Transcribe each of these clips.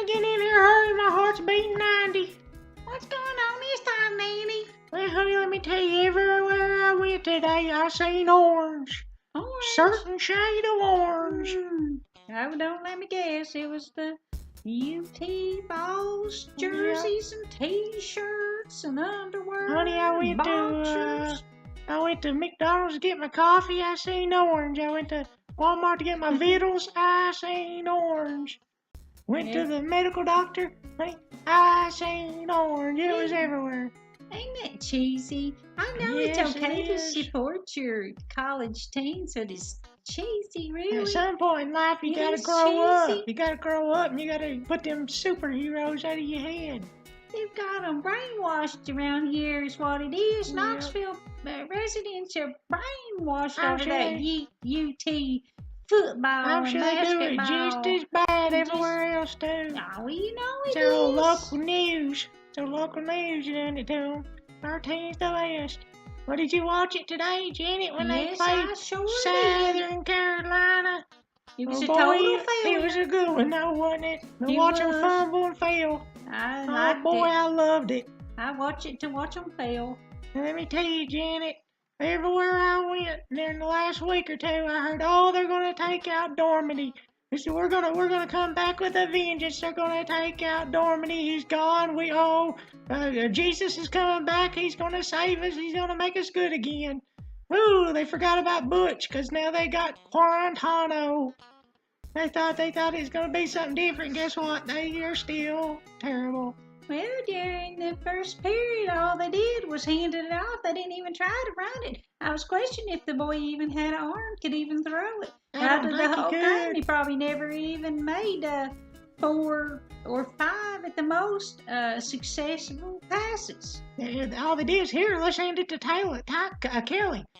Nanny, get in here, hurry, my heart's beating 90. What's going on this time, Nanny? Well, honey, let me tell you, everywhere I went today, I seen orange. Orange? Certain shade of orange. Oh, don't let me guess. It was the UT Vols jerseys and T-shirts and underwear. Honey, I went to McDonald's to get my coffee, I seen orange. I went to Walmart to get my vittles, I seen orange. Went to the medical doctor, honey, I seen orange. It was everywhere. Ain't that cheesy? I know Yes, it's okay it to is. support your college team, so it's cheesy, really. At some point in life, you It gotta is grow up. cheesy. You gotta grow up and you gotta put them superheroes out of your head. They've got them brainwashed around here is what it is. Yeah. Knoxville residents are brainwashed I'm over sure that UT football I'm and sure they do it basketball. just as bad everywhere else too. Oh, you know it It's is. our local news. It's our local news done it to them. Our team's the best. Well, did you watch it today, Janet, when Yes, they played I sure did. Southern Carolina? It was Oh, a boy, total failure. It was a good one, though, wasn't it? To It watch them was. fumble and fail. I Oh, liked boy, it. I loved it. I watch it to watch them fail. And let me tell you, Janet, everywhere I went during the last week or two, I heard, oh, they're going to take out Dormady. They said, we're gonna come back with a vengeance. They're gonna take out Dormady. He's gone. Jesus is coming back. He's gonna save us. He's gonna make us good again. Ooh, they forgot about Butch, 'cause now they got Guarantano. They thought it was gonna be something different. Guess what? They are still terrible. Well, during the first period, all they did was handed it off. They didn't even try to run it. I was questioning if the boy even had an arm, could even throw it. I Out don't of think the he whole could. game, he probably never even made 4 or 5 at the most successful passes. All they did is, here, let's hand it to Kelly.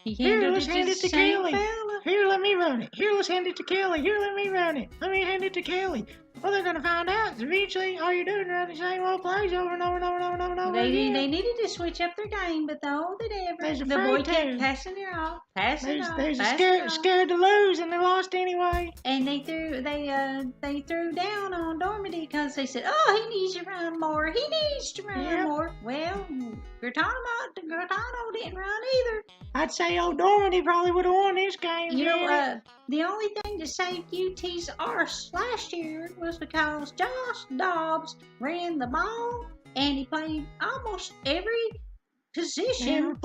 He Here, handed let's it hand to it to the same Kelly. fella. Here, let me run it. Here, let's hand it to Kelly. Here, let me run it. Let me hand it to Kelly. Well, they're going to find out. Eventually, all you're doing is running the same old plays over and over and over and over and over and over They again. needed to switch up their game, but the older They's the boy afraid kept to. passing it off, passing They're scared to lose, and they lost anyway. And they threw down on Dormady because they said, "Oh, he needs to run more. He needs to run more." Well, Guarantano didn't run either. I'd say old Dormady probably would have won this game. You know, the only thing to save UT's arse last year was because Josh Dobbs ran the ball and he played almost every position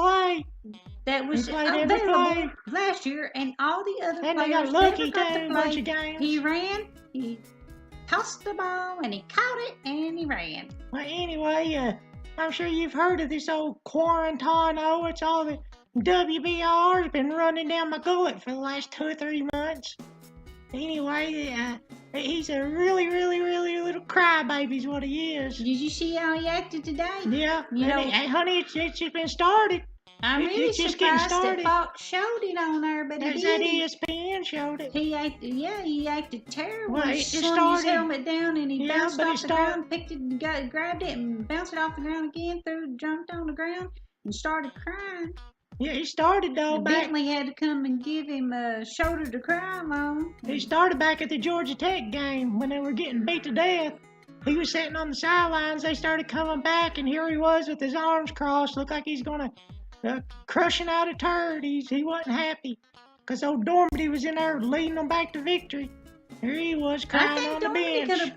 that was available last year, and all the other and players they got lucky never got to bunch play. of games. He ran, he tossed the ball, and he caught it, and he ran. Well, anyway, I'm sure you've heard of this old Guarantano. It's all the WBR's been running down my gullet for the last 2 or 3 months. Anyway, he's a really, really, really little crybaby is what he is. Did you see how he acted today? Yeah. You know, honey, it's just been started. I'm really just getting surprised that started. Fox showed it on there, but That's he that didn't. ESPN showed it. He acted terrible. Well, He it just slung his started. helmet down and he bounced but off it the started. ground, picked it, grabbed it and bounced it off the ground again, jumped on the ground and started crying. Yeah, he started though back. Bentley had to come and give him a shoulder to cry on. He started back at the Georgia Tech game when they were getting beat to death. He was sitting on the sidelines. They started coming back, and here he was with his arms crossed. Looked like he's gonna crushing out a turd. He wasn't happy because old Dormady was in there leading them back to victory. Here he was crying on the bench. I think Dormady could have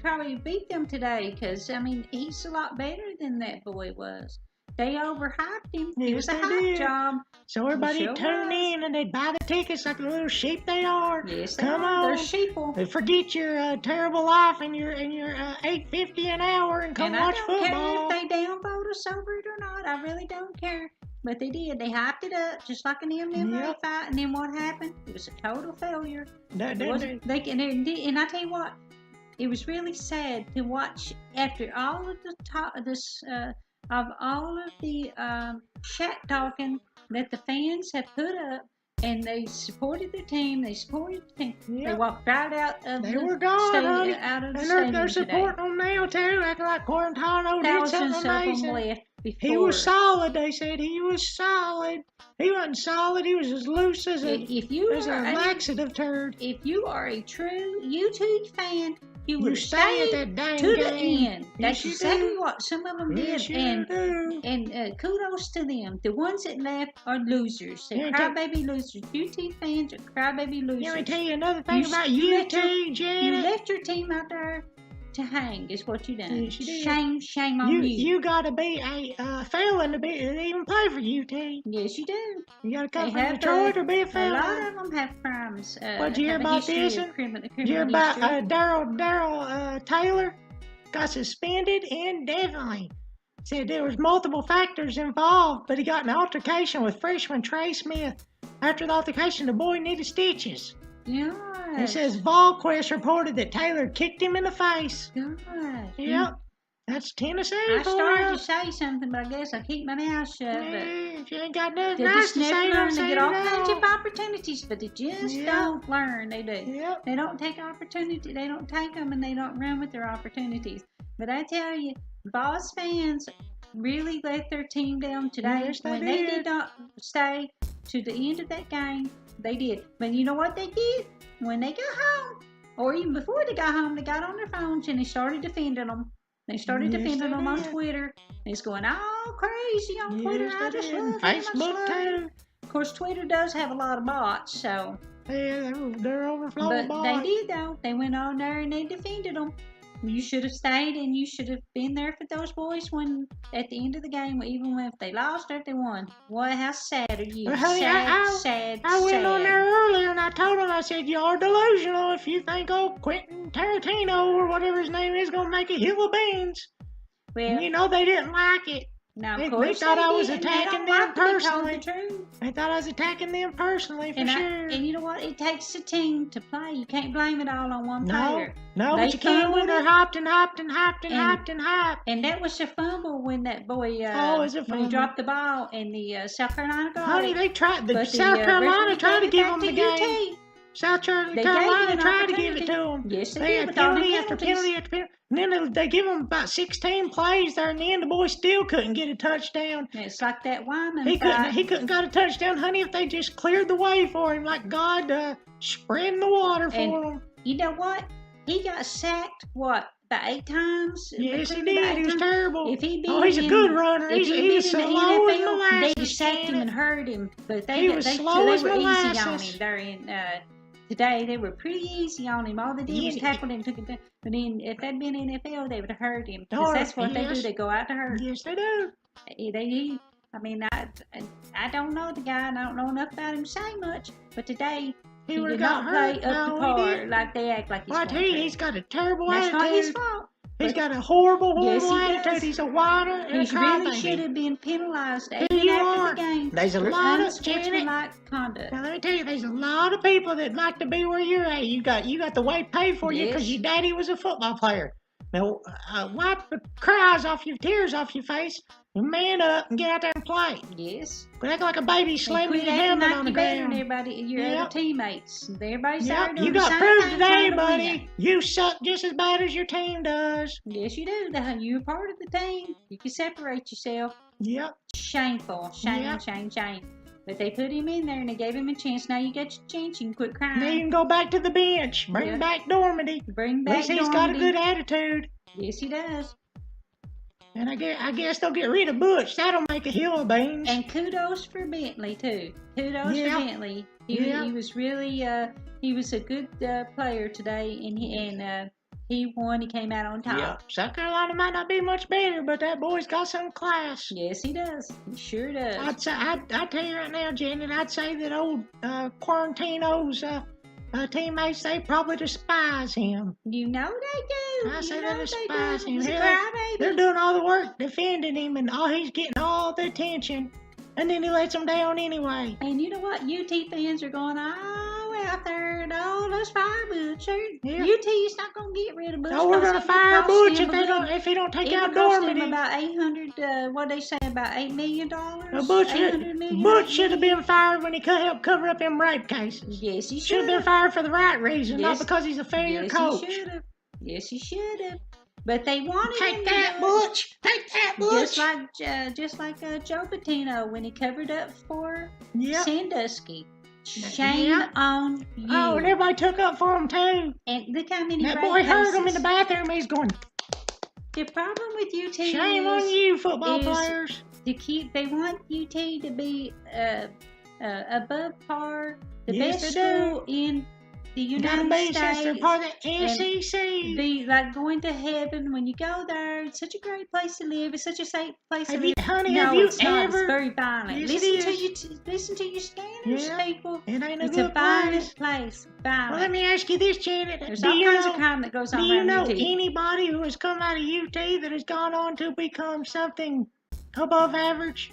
probably beat them today, because I mean he's a lot better than that boy was. They overhyped him. It was a hype job. So everybody tuned in and they'd buy the tickets like the little sheep they are. Yes, Come on. They're sheeple. Forget your terrible life and your $8.50 an hour and come watch football. I don't care if they downvote us over it or not. I really don't care. But they did. They hyped it up just like an MMA fight. And then what happened? It was a total failure. And I tell you what, it was really sad to watch after all of the shat talking that the fans have put up, and they supported their team. They supported the team. Yep. They walked right out of they the were gone, stadium, out of the stadium. And they're supporting them now too, acting like Guarantano did something amazing. Left before. He was solid. They said he was solid. He wasn't solid. He was as loose as a laxative turd. If you are a true UT fan, You would have stay at stayed that dang to game. the end. That's Yes, you exactly do. what some of them Yes, did. you do. And kudos to them. The ones that left are losers. They're crybaby losers. UT fans are crybaby losers. Let me tell you another thing about UT, Janet. You left your team out there to hang, is what you done. Yes, you did. Shame on you. You got to be a felon to even play for UT. Yes, you do. You got to come from Detroit or be a felon. A lot of them have crimes. Did you hear about this? Did you hear about Daryl Taylor? Got suspended indefinitely. Said there was multiple factors involved, but he got in an altercation with freshman Trey Smith. After the altercation, the boy needed stitches. Yes. It says VolQuest reported that Taylor kicked him in the face. Gosh. Yep. That's Tennessee. I started to say something, but I guess I keep my mouth shut. If you ain't got nothing They nice just to say, never learn. don't They say get it all at kinds all. of opportunities, but they just don't learn. They do. Yep. They don't take opportunity. They don't take them, and they don't run with their opportunities. But I tell you, Vols fans really let their team down today. Yes, when they did not stay to the end of that game, they did. But you know what they did? When they got home, or even before they got home, they got on their phones and they started defending them. They started defending them on Twitter. It's going all crazy on Twitter. I just love Facebook too. Of course, Twitter does have a lot of bots, so. Yeah, they're overflowing bots. But they did though. They went on there and they defended them. You should have stayed and you should have been there for those boys when at the end of the game, even if they lost or if they won. Boy, how sad are you? Well, honey, sad. I went on there earlier and I told them, I said, you are delusional if you think old Quinten Tarantino or whatever his name is going to make a hill of beans. Well, you know, they didn't like it. Now, they of course, thought I was did, attacking them personally. The they thought I was attacking them personally, for sure. And you know what? It takes a team to play. You can't blame it all on one player. No, but you can when they're hopped. And that was a fumble when that boy, when he dropped the ball and the South Carolina got Honey, they tried. South Carolina tried to give them the game. South Carolina tried to give it to them. Yes, they had penalty after penalty after penalty. And then they give them about 16 plays there, and then the boy still couldn't get a touchdown. It's like that Wyman. He couldn't got a touchdown, honey, if they just cleared the way for him, like God spreading the water for him. You know what? He got sacked, about 8 times? Yes, he did. He was terrible. If he'd he's a good runner. He's slow as molasses. They sacked him and hurt him. But they were easy on him there in today. They were pretty easy on him. All they did was tackle him and took him down. But then, if they'd been NFL, they would have hurt him. Because that's what they do. They go out to hurt. Yes, they do. I don't know the guy, and I don't know enough about him to say much. But today, he did not not play up to par like they act like he's going to. He's got a terrible attitude. That's not his fault. He's got a horrible attitude. He's a whiner and he really should have been penalized after the game. There's a lot of unsportsmanlike conduct. Now let me tell you, there's a lot of people that like to be where you're at. You got the way paid for you because your daddy was a football player. Now wipe the tears off your face, and man up and get out there and play. Yes. Quit acting like a baby slamming your helmet on the ground. Your other teammates. Everybody's there doing you got proof today, buddy. You suck just as bad as your team does. Yes, you do. You're part of the team. You can separate yourself. Yep. Shameful. Shame. But they put him in there and they gave him a chance. Now you got your chance. You can quit crying. Now you can go back to the bench. Bring back Dormady. At least he's got a good attitude. Yes, he does. And I guess they'll get rid of Butch. That'll make a hill of beans. And kudos for Bentley too. Kudos for Bentley. He was really he was a good player today, and he won. He came out on top. Yeah. South Carolina might not be much better, but that boy's got some class. Yes, he does. He sure does. I'd tell you right now, Janet, I'd say that old Quarantino's teammates, they probably despise him. You know they do. I say they despise him. They're doing all the work defending him, and he's getting all the attention, and then he lets them down anyway. And you know what? UT fans are going out there and let's fire Butch. UT's not going to get rid of Butch. No, we're going to fire Butch if he don't take out Dormady. It about $800. What they say about $8 million? Butch should have been fired when he could help cover up them rape cases. Yes, he should have been fired for the right reason, not because he's a failure coach. Yes, he should have. But they wanted Take that, Butch. Take that, Butch. Just like Joe Patino when he covered up for Sandusky. Shame on you. Oh, and everybody took up for him too. And look how many That great boy heard places. him in the bathroom. He's going, The problem with UT shame on you, football is players. they want UT to be above par, the Yes, best they do. school in the Gotta United be, States. since they're part of the SEC. Be like going to heaven when you go there. It's such a great place to live. It's such a safe place to live. Honey, No, have you it's not. ever? It's very violent. Yes, Listen to your scanners, Yeah, people. it ain't a It's good a violent place. place. Violent. Well, let me ask you this, Janet. There's all kinds of crime that goes on Do you around know UT. anybody who has come out of UT that has gone on to become something above average?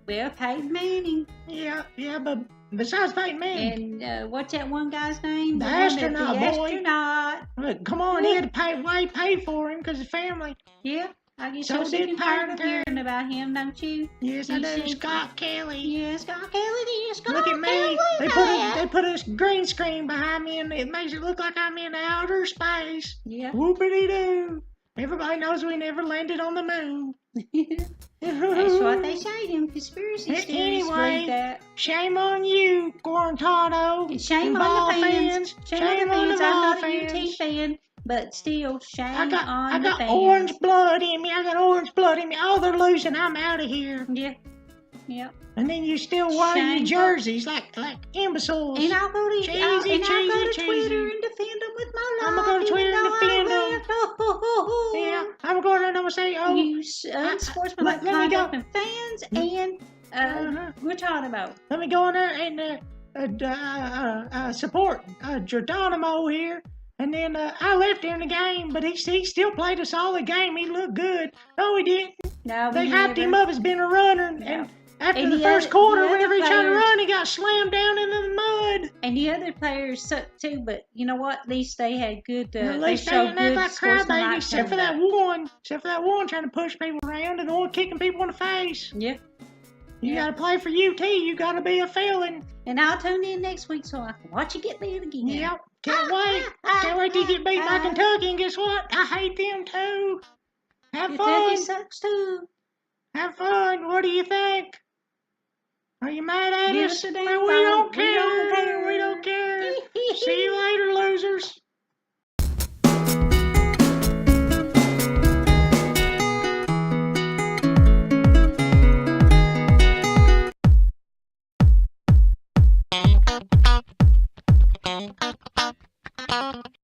Well, Peyton Manning. Yeah, but besides Peyton Manning. And what's that one guy's name? The astronaut the boy. Astronaut. Look, come on, he had to pay for him because of family. Yeah, I guess So you're sick did and tired of Peyton. hearing about him, don't you? Yes, I You do. see- Scott Kelly. Yeah, Scott Kelly. Scott Look at me. Kelly. They put a green screen behind me, and it makes it look like I'm in outer space. Yeah. Whoopity-doo. Everybody knows we never landed on the moon. That's what they say. Them conspiracy theories Anyway, read that. Shame on you, Guarantano. And shame and on Vol the fans. Shame on the fans. I'm Vol not a UT fan, but still, shame I on the got fans. orange blood in me. Oh, they're losing. I'm out of here. Yeah. Yep. And then you still wear your Shameful. jerseys like imbeciles. And I'll go to Cheesy. Twitter and defend them with my life. I'm gonna go to Twitter and defend them. them. Yeah, I'm going to and I'm gonna say, oh, You unsportsmanlike let me go. conduct from fans and we're talking about. Let me go in there and support Geronimo here. And then I left him in the game, but he still played a solid game. He looked good. No, he didn't. No, They hyped him up as being a runner, and after And the the first other- quarter, the other whenever he tried to players- run, he got slammed down into the mud. And the other players sucked too, but you know what? At least they had good. At They least they showed didn't act good like sportsmanlike crybabies, except for that conduct. one trying to push people around and the one kicking people in the face. Yeah. You Yeah. gotta play for UT. You gotta be a felon. And I'll tune in next week so I can watch you get lit again. Yep. Can't wait. Can't wait to get beat by Kentucky. And guess what? I hate them too. Have Kentucky fun. sucks too. Have fun. What do you think? Are you mad at Give us? us a damn Well, vote. we don't We don't care. care. We don't care. See you later, losers.